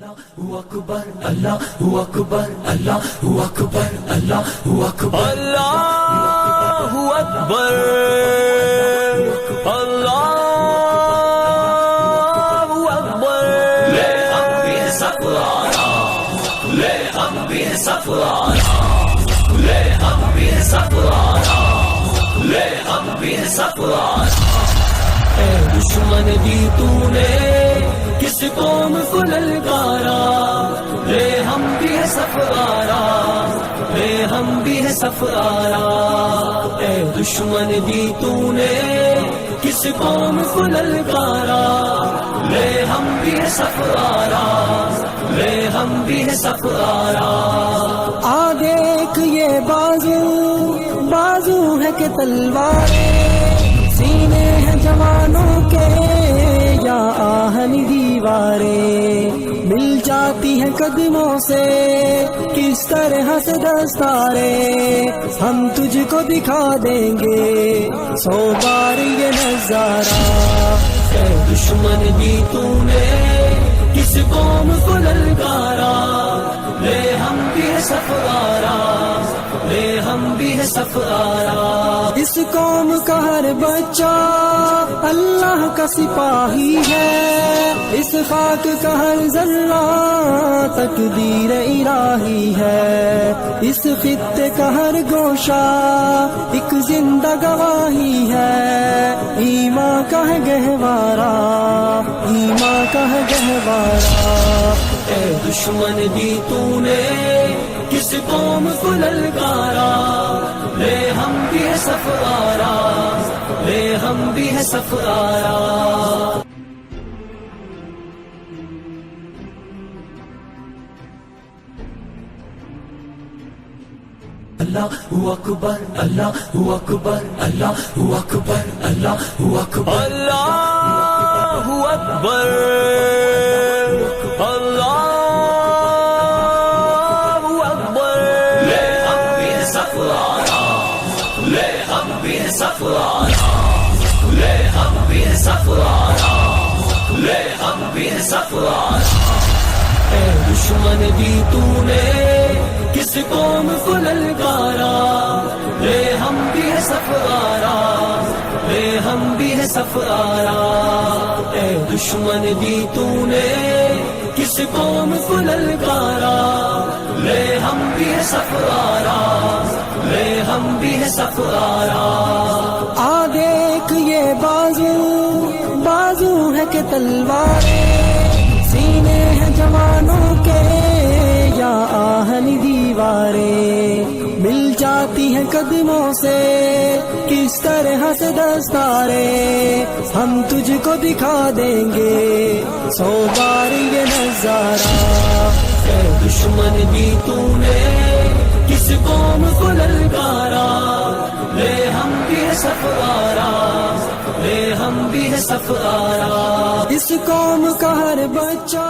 اللہ اکبر اللہ اکبر اللہ اکبر اللہ اکبر اللہ اکبر اللہ اکبر لے ہم بھی سفرانا لے ہم بھی سفرانا لے ہم بھی سفرانا لے ہم بھی سفرانا اے دشمن دی تو نے کس قوم کو للکارا لے ہم بھی ہے سفرارا لے ہم بھی ہے سفرارا اے دشمن دی تو نے کس قوم کو للکارا لے ہم بھی ہے سفرارا لے ہم بھی ہے سفرارا آ دیکھ یہ بازو بازو ہے کہ تلواریں سینے ہیں جوانوں کے یا آہنی دیواریں مل جاتی ہیں قدموں سے کس طرح سے دستاریں ہم تجھ کو دکھا دیں گے 100 بار یہ نظارہ اے دشمن دی تو نے کس قوم کو للکارا لے ہم بھی ہے سفرارا لے ہم بھی ہے سفرارا اس قوم کا ہر بچہ اللہ کا سپاہی ہے اس خاک کا ہر ذرہ تقدیر الہی ہے اس خطے کا ہر گوشہ ایک زندہ گواہی ہے ایمان کا ہے گہوارہ ایمان کا ہے گہوارہ اے دشمن دی تو نے کس قوم کو للکارا لے ہم بھی ہے سفرارا لے ہم بھی ہے سفرارا اللہ اکبر اللہ اکبر اللہ اکبر اللہ اکبر اللہ اکبر اللہ اکبر لے ہم بھی ہے سفرارا لے ہم بھی ہے سفرارا لے ہم بھی ہے سفرارا لے ہم بھی ہے سفرارا اے دشمن دی تو نے کس قوم کو للکارا لے ہم بھی ہے سفرارا لے ہم بھی ہے سفرارا اے دشمن دی تو نے کس قوم کو للکارا لے ہم بھی ہے سفرارا لے ہم بھی ہے سفرارا آ دیکھ یہ بازو بازو ہے کہ تلواریں سینے ہیں جوانوں کے یا آہنی دیواریں مل جاتی ہیں قدموں سے کس طرح سے دستاریں ہم تجھ کو دکھا دیں گے 100 بار یہ نظارہ اے دشمن دی تو نے کس قوم کو للکارا لے ہم بھی ہے سفرارا لے ہم بھی ہے سفرارا اس قوم کا ہر بچہ